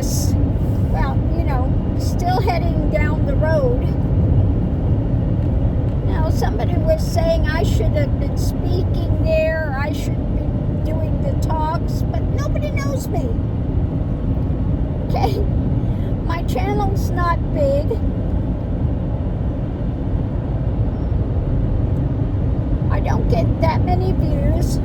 this, well, still heading down the road. Somebody was saying I should have been speaking there, I should be doing the talks, but nobody knows me. Okay? My channel's not big. I don't get that many views.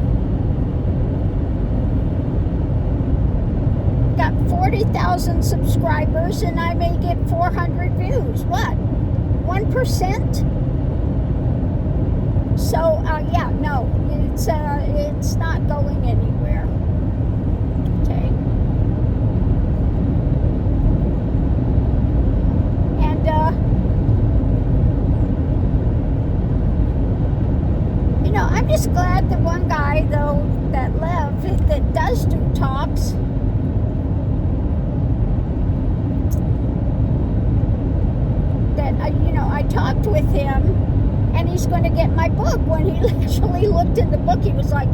Got 40,000 subscribers and I may get 400 views. What? 1%? So, yeah, no, it's not going anywhere. Okay? And, I'm just glad the one guy, though, that left, that does do talks, that, I talked with him. And he's going to get my book. When he actually looked in the book, he was like,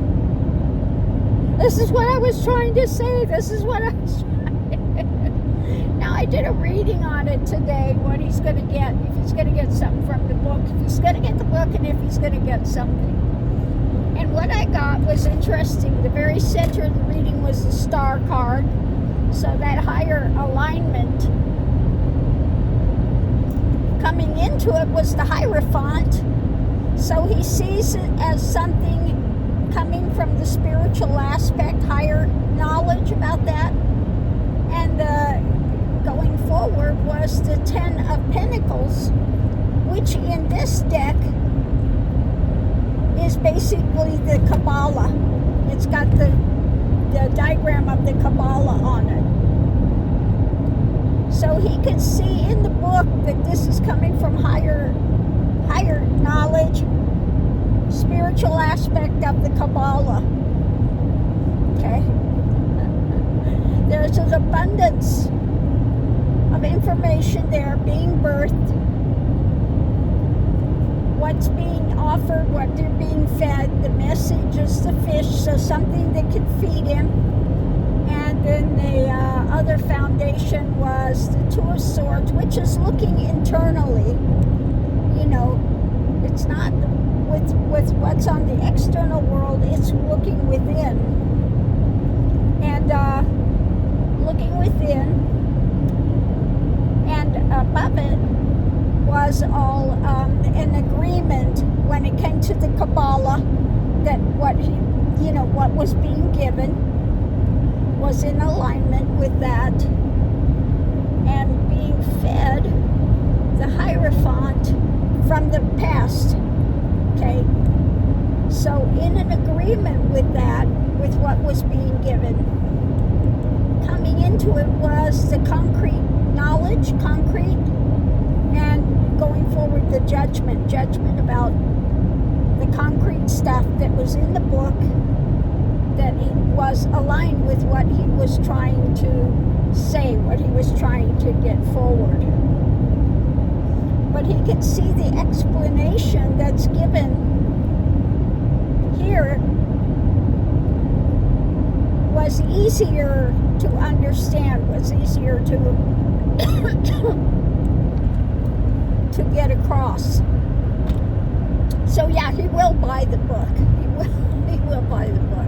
this is what I was trying to say. This is what I was trying. Now, I did a reading on it today, what he's going to get. If he's going to get something from the book. If he's going to get the book and if he's going to get something. And what I got was interesting. The very center of the reading was the star card. So that higher alignment. Coming into it was the Hierophant. So he sees it as something coming from the spiritual aspect, higher knowledge about that. And going forward was the 10 of Pentacles, which in this deck is basically the Kabbalah. It's got the diagram of the Kabbalah on it. So he can see in the book that this is coming from higher knowledge, spiritual aspect of the Kabbalah. Okay? There's an abundance of information there being birthed, what's being offered, what they're being fed. The message is the fish, so something that can feed him. And then the other foundation was the Two of Swords, which is looking internally. It's not with what's on the external world, it's looking within. And looking within, and above it was all an agreement when it came to the Kabbalah that what was being given was in alignment with that, and being fed the Hierophant from the past. Okay, so in an agreement with that, with what was being given, coming into it was the concrete knowledge, and going forward the judgment about the concrete stuff that was in the book, that it was aligned with what he was trying to say, what he was trying to get forward. But he could see the explanation that's given here was easier to understand, was easier to to get across. So yeah, he will buy the book. He will buy the book.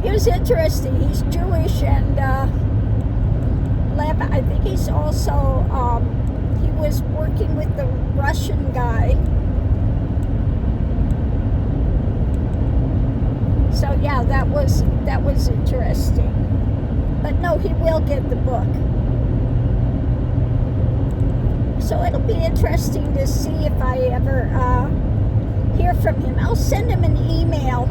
It was interesting. He's Jewish, and I think he's also he was working with the Russian guy. So yeah, that was interesting. But no, he will get the book. So it'll be interesting to see if I ever hear from him. I'll send him an email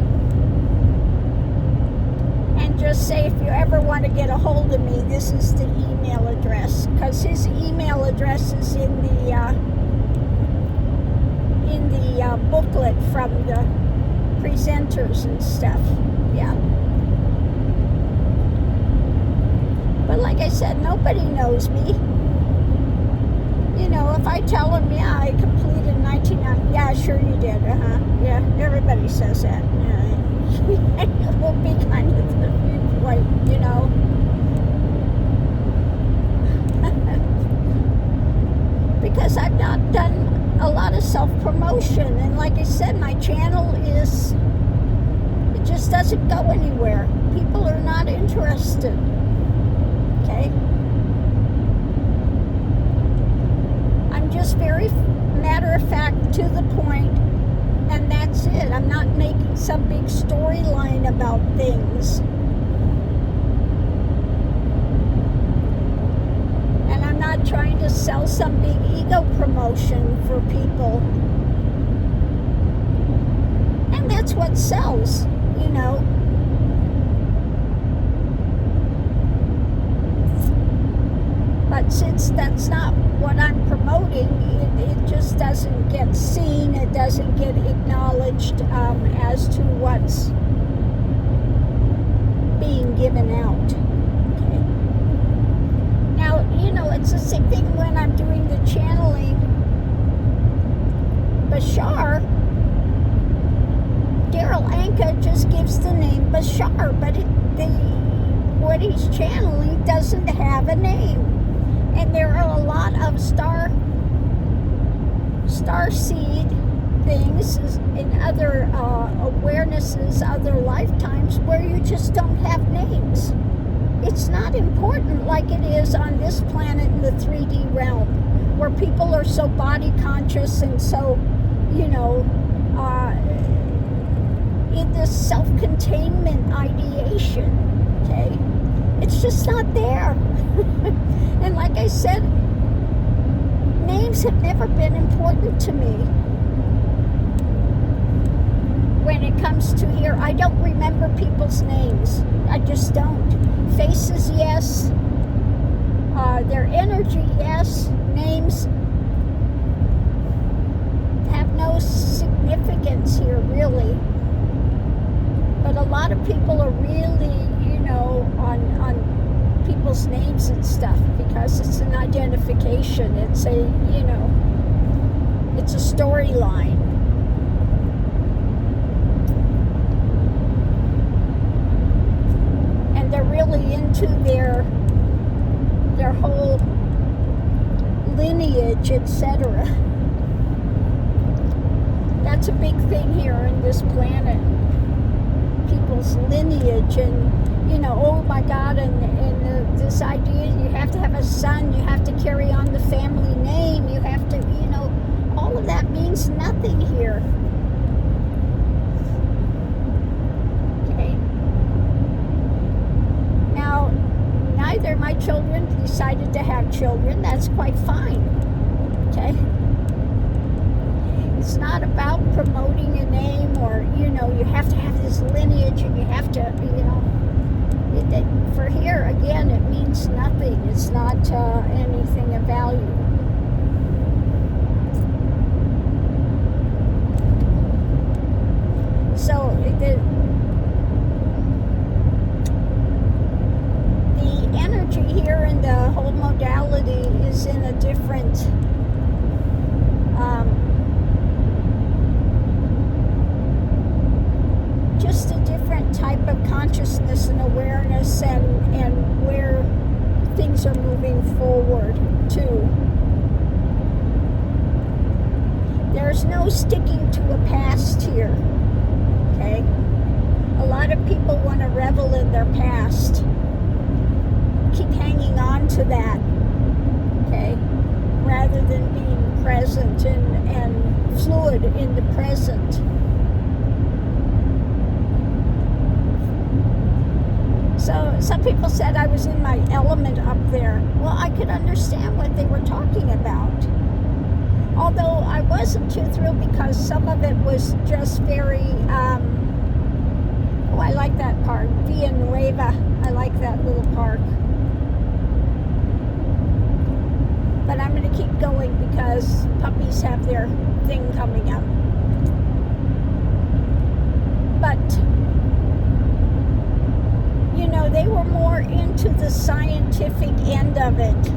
and just say, if you ever want to get a hold of me, this is the email address, because his email address is in the booklet from the presenters and stuff. Yeah. But like I said, nobody knows me. You know, if I tell them, yeah, I completed 99, yeah, sure you did, yeah, everybody says that. Yeah. It will be kind of the point, you know. self-promotion. And like I said, my channel is, it just doesn't go anywhere. People are not interested. Okay? I'm just very matter of fact, to the point, and that's it. I'm not making some big storyline about things. And I'm not trying to sell some big ego promotion for people. And that's what sells, you know. But since that's not what I'm promoting, it just doesn't get seen, it doesn't get acknowledged as to what's being given out. Okay. Now, you know, it's the same thing when I'm doing the channeling. Bashar, Daryl Anka just gives the name Bashar, but what he's channeling doesn't have a name. And there are a lot of starseed things in other awarenesses, other lifetimes, where you just don't have names. It's not important like it is on this planet in the 3D realm, where people are so body conscious and so, you know, in this self-containment ideation. Okay? It's just not there. And like I said, names have never been important to me. When it comes to here, I don't remember people's names. I just don't. Faces, yes. Their energy, yes. Names have no significance here, really. But a lot of people are really, you know, on people's names and stuff, because it's an identification. It's a, you know, it's a storyline. And they're really into their whole lineage, etc. That's a big thing here in this planet. People's lineage, and you know, oh my God, and this idea you have to have a son, you have to carry on the family name, you have to, you know, all of that means nothing here. Okay. Now, neither of my children decided to have children. That's quite fine. Okay. It's not about promoting a name, or, you know, you have to have this lineage and you have to, you know, for here, again, it means nothing. It's not anything of value. So the energy here in the whole modality is in a different just a different type of consciousness and awareness, and where things are moving forward to. There's no sticking to a past here. Okay? A lot of people want to revel in their past. Keep hanging on to that. Okay? Rather than being present and fluid in the present. So some people said I was in my element up there. Well, I could understand what they were talking about. Although I wasn't too thrilled, because some of it was just very, oh, I like that park, Villanueva. I like that little park. But I'm going to keep going because puppies have their thing coming up. But, you know, they were more into the scientific end of it.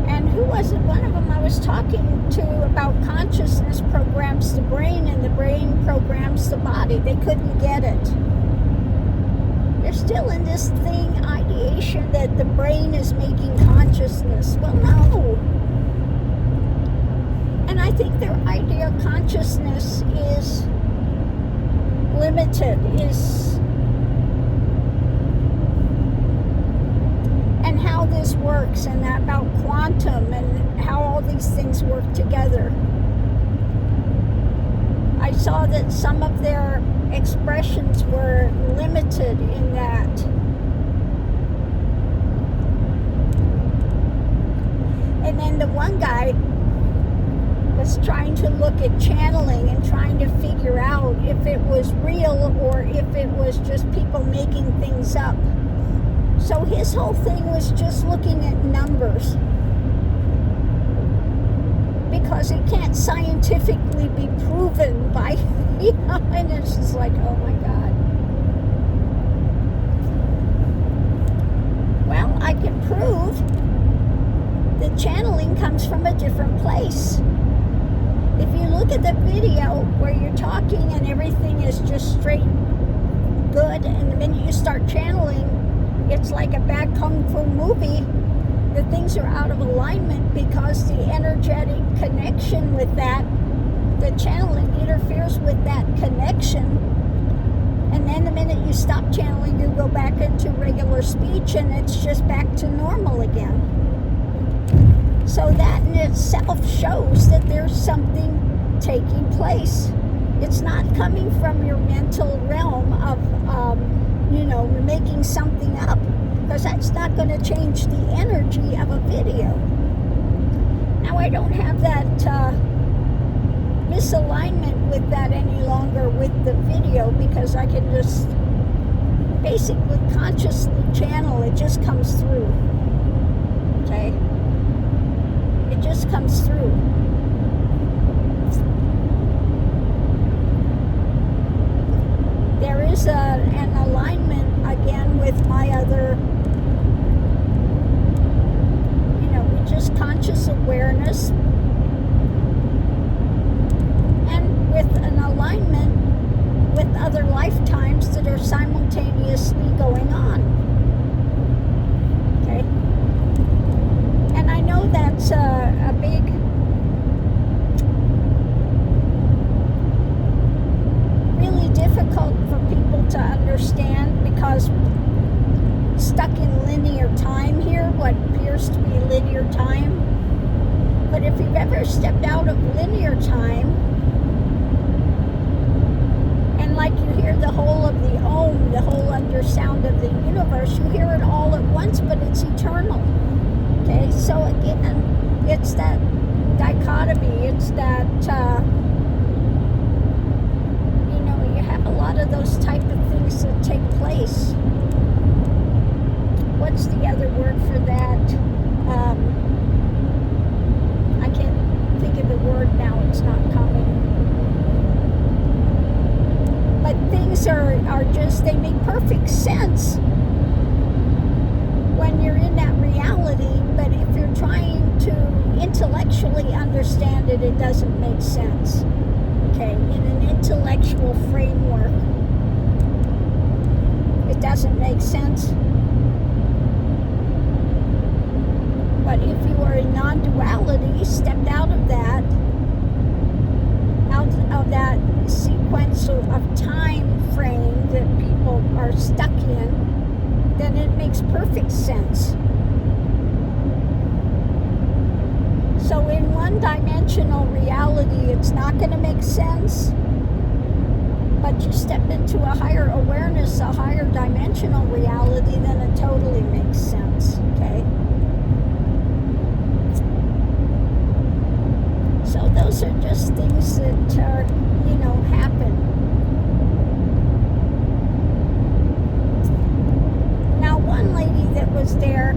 And who was it? One of them I was talking to about consciousness programs the brain, and the brain programs the body. They couldn't get it. they're still in this thing, ideation that the brain is making consciousness. Well, no. And I think their idea of consciousness is limited, and how this works, and that about quantum and how all these things work together. I saw that some of their expressions were limited in that. And then the one guy was trying to look at channeling and trying to figure out if it was real or if it was just people making things up. So his whole thing was just looking at numbers, because it can't scientifically be proven by, and it's just like, oh my God. Well, I can prove that channeling comes from a different place. If you look at the video where you're talking and everything is just straight good, and the minute you start channeling, it's like a bad kung fu movie. The things are out of alignment because the energetic connection with that, the channeling interferes with that connection. And then the minute you stop channeling, you go back into regular speech and it's just back to normal again. So that in itself shows that there's something taking place. It's not coming from your mental realm of, making something up, because that's not going to change the energy of a video. Now, I don't have that misalignment with that any longer with the video, because I can just basically consciously channel. It just comes through. Okay? It just comes through. There is an alignment again with my other, just conscious awareness, and with an alignment with other lifetimes that are simultaneously going on. Okay? And I know that's a big really difficult for people to understand, because stuck in linear time here, what appears to be linear time. But if you've ever stepped out of linear time, and like you hear the whole of the Om, the whole undersound of the universe, you hear it all at once, but it's eternal. Okay, so again, it's that dichotomy, it's that, you have a lot of those type of things that take place. What's the other word for that? I can't think of the word now, it's not coming. But things are just, they make perfect sense when you're in that reality, but if you're trying to intellectually understand it, it doesn't make sense. Okay, in an intellectual framework, it doesn't make sense. But if you are in non-duality, stepped out of that sequence of time frame that people are stuck in, then it makes perfect sense. So in one-dimensional reality, it's not going to make sense. But you step into a higher awareness, a higher dimensional reality, then it totally makes sense. Okay? So those are just things that are, happen. Now, one lady that was there,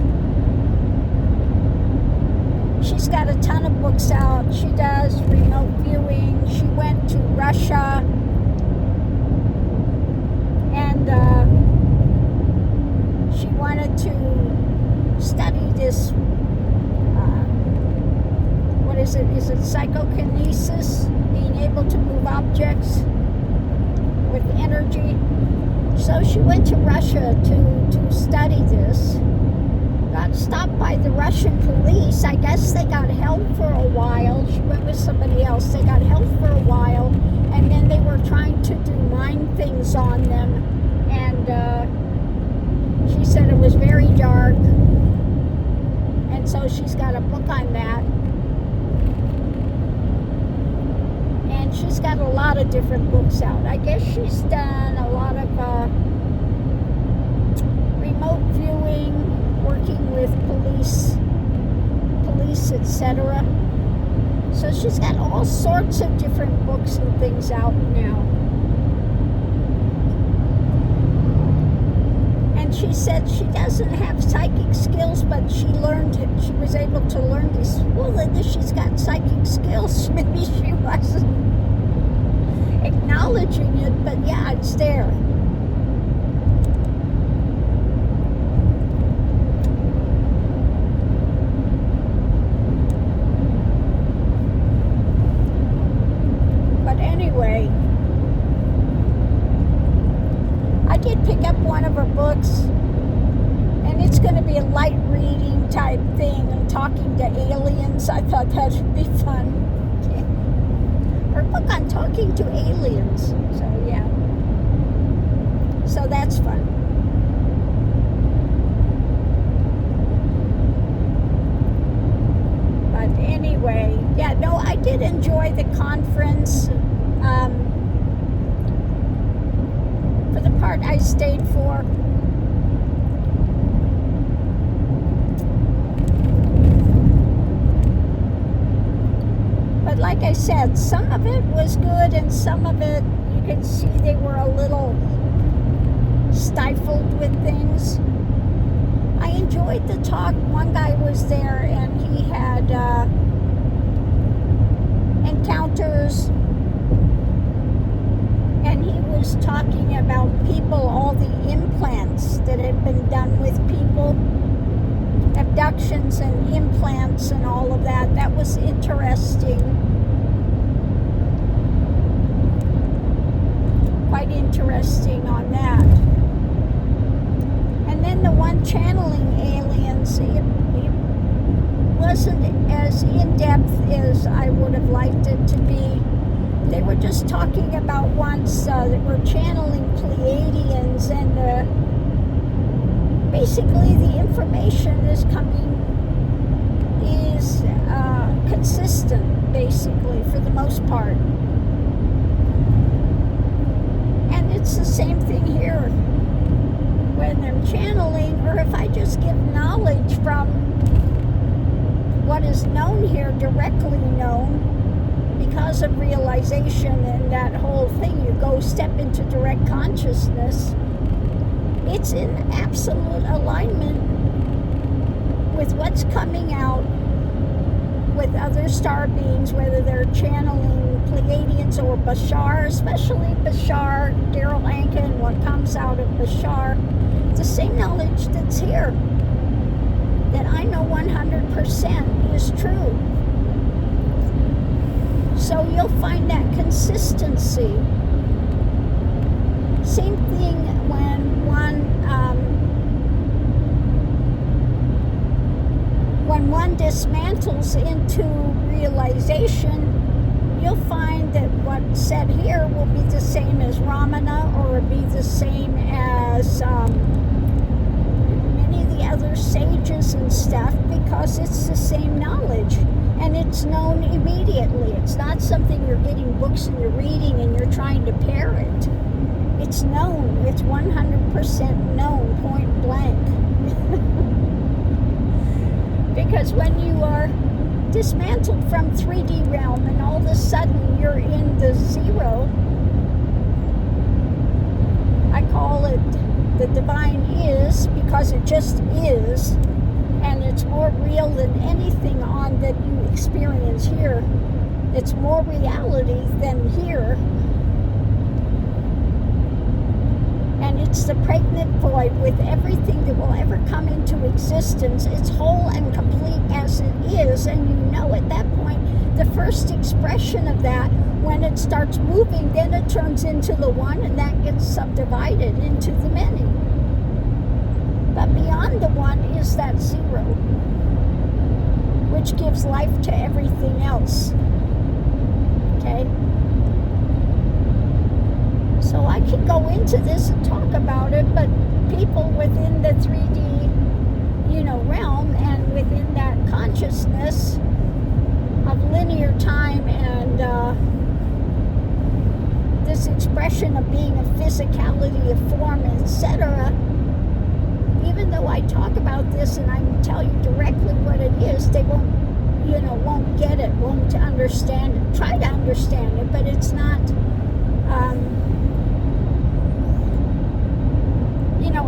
she's got a ton of books out. She does remote viewing. She went to Russia, and she wanted to study this. What is it? Is it psychokinesis? Being able to move objects with energy. So she went to Russia to study this. Got stopped by the Russian police. I guess they got held for a while. She went with somebody else. They got held for a while, and then they were trying to do mind things on them. And she said it was very dark. And so she's got a book on that. And she's got a lot of different books out. I guess she's done a lot of remote viewing, working with police, etc. So she's got all sorts of different books and things out now. And she said she doesn't have psychic skills, but she was able to learn this. Well, then she's got psychic skills. Maybe she wasn't acknowledging it, but yeah, it's there. I did pick up one of her books, and it's going to be a light reading type thing and talking to aliens. I thought that would be fun. Her book on talking to aliens. So yeah. So that's fun. But anyway, yeah, no, I did enjoy the conference. For the part I stayed for. But like I said, some of it was good and some of it you could see they were a little stifled with things. I enjoyed the talk. One guy was there and he had encounters, and he was talking about people, all the implants that had been done with people, abductions and implants and all of that. That was interesting. Quite interesting on that. And then the one channeling aliens, it wasn't as in-depth as I would have liked it to be. They were just talking about once that were channeling Pleiadians, and basically the information is consistent, basically, for the most part. And it's the same thing here. When I'm channeling, or if I just give knowledge from what is known here, directly known, because of realization and that whole thing, you go step into direct consciousness, it's in absolute alignment with what's coming out with other star beings, whether they're channeling Pleiadians or Bashar, especially Bashar, Daryl Anka, and what comes out of Bashar. The same knowledge that's here, that I know 100% is true. So you'll find that consistency. Same thing when one dismantles into realization, you'll find that what's said here will be the same as Ramana, or be the same as many of the other sages and stuff, because it's the same knowledge. And it's known immediately. It's not something you're getting books and you're reading and you're trying to parrot. It's known. It's 100% known, point blank. Because when you are dismantled from 3D realm and all of a sudden you're in the zero, I call it the divine is, because it just is. And it's more real than anything on that you experience here. It's more reality than here. And it's the pregnant void with everything that will ever come into existence. It's whole and complete as it is, and you know at that point, the first expression of that when it starts moving, then it turns into the one, and that gets subdivided into the many. But beyond the one is that zero, which gives life to everything else. Okay? So I could go into this and talk about it, but people within the 3D, realm, and within that consciousness of linear time and this expression of being a physicality of form, etc., even though I talk about this and I tell you directly what it is, they won't get it, won't understand it, try to understand it, but it's not,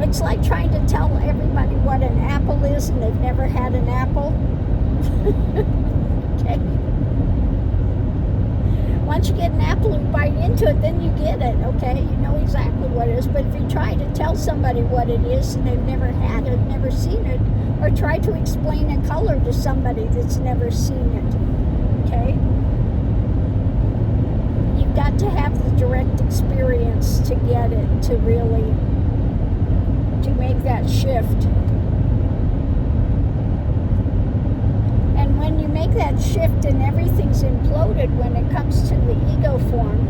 it's like trying to tell everybody what an apple is and they've never had an apple. Okay. Once you get an apple and bite into it, then you get it, okay? You know exactly what it is. But if you try to tell somebody what it is and they've never had it, never seen it, or try to explain a color to somebody that's never seen it, okay? You've got to have the direct experience to get it, to really, to make that shift. And when you make that shift and everything's imploded when it comes to the ego form,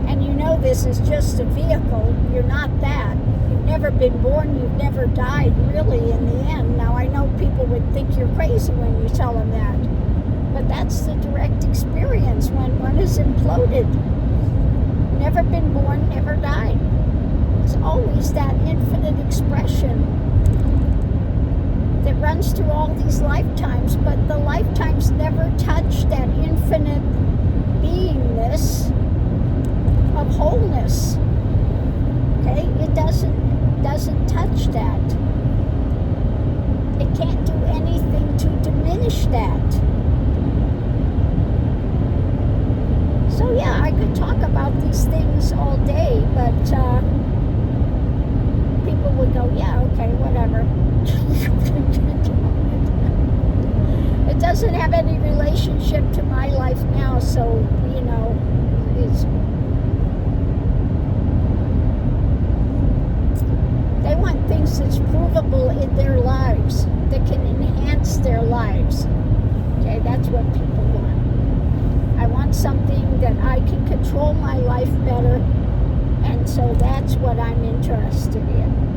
and this is just a vehicle, you're not that. You've never been born, you've never died, really, in the end. Now, I know people would think you're crazy when you tell them that, but that's the direct experience when one is imploded. Never been born, never died. It's always that infinite expression that runs through all these lifetimes, but the lifetimes never touch that infinite beingness of wholeness. Okay? It doesn't touch that. It can't do anything to diminish that. So yeah, I could talk about these things all day, but people would go, yeah, okay, whatever. It doesn't have any relationship to my life now, so, they want things that's provable in their lives, that can enhance their lives. Okay, that's what people want. I want something that I can control my life better, and so that's what I'm interested in.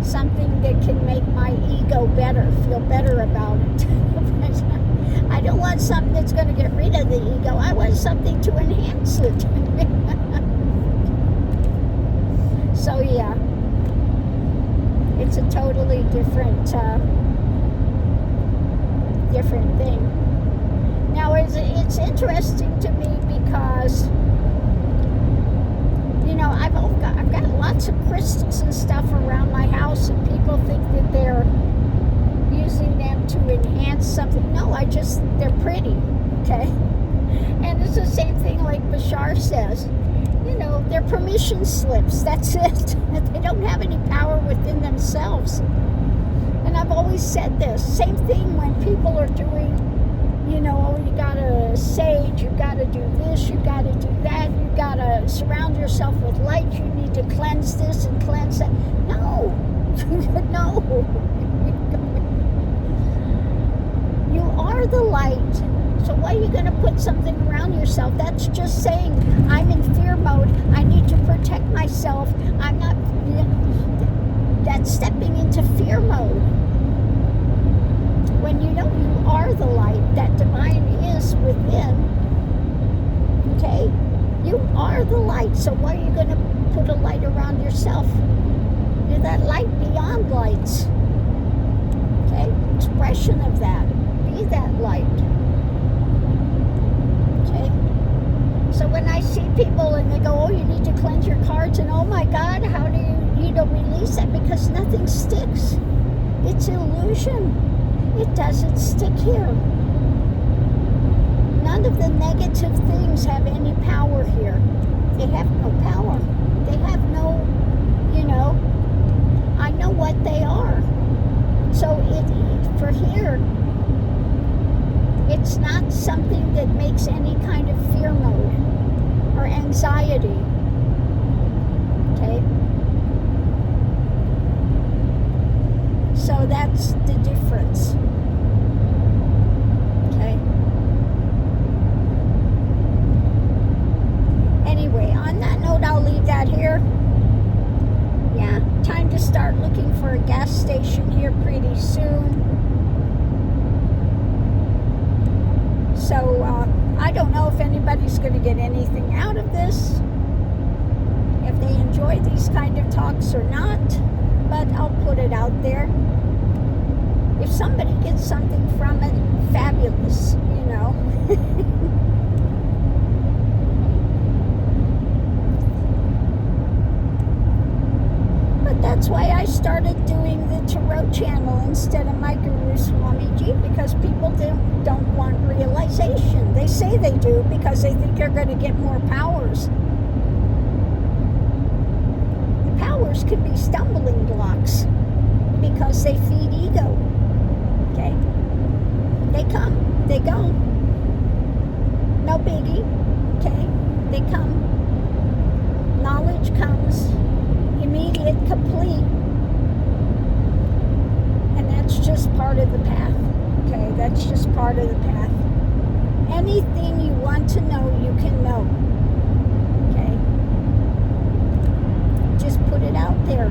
Something that can make my ego better, feel better about it. I don't want something that's going to get rid of the ego. I want something to enhance it. So yeah, it's a totally different thing. Now, it's interesting to me because, I've got lots of crystals and stuff around my house, and people think that they're using them to enhance something. No, they're pretty, okay? And it's the same thing like Bashar says. They're permission slips. That's it. They don't have any power within themselves. And I've always said this. Same thing when people are doing, you gotta sage, you gotta do this, you gotta do that, you gotta surround yourself with light, you need to cleanse this and cleanse that. No. No. You are the light. So why are you going to put something around yourself? That's just saying, I'm in fear mode. I need to protect myself. I'm not, that's stepping into fear mode. When you are the light, that divine is within, okay? You are the light. So why are you going to put a light around yourself? You're that light beyond lights. Okay? Expression of that. Be that light. Okay? So when I see people and they go, oh, you need to cleanse your cards, and oh my God, how do you release that? Because nothing sticks. It's illusion. It doesn't stick here. None of the negative things have any power here. They have no power. They have no, I know what they are. So for here, it's not something that makes anxiety. Okay? So that's the difference. Okay? Anyway, on that note, I'll leave that here. Yeah, time to start looking for a gas station here pretty soon. So, I don't know if anybody's going to get anything out of this, if they enjoy these kind of talks or not, but I'll put it out there. If somebody gets something from it, fabulous, you know. But that's why I started doing the Tarot channel instead of my Guru Swamiji, because people don't want realization. They say they do because they think they're going to get more powers. The powers could be stumbling blocks because they feed ego. Okay? They come, they go. No biggie. Okay? They come. Knowledge comes. Immediate, complete, and that's just part of the path. Okay, that's just part of the path. Anything you want to know, you can know. Okay, just put it out there.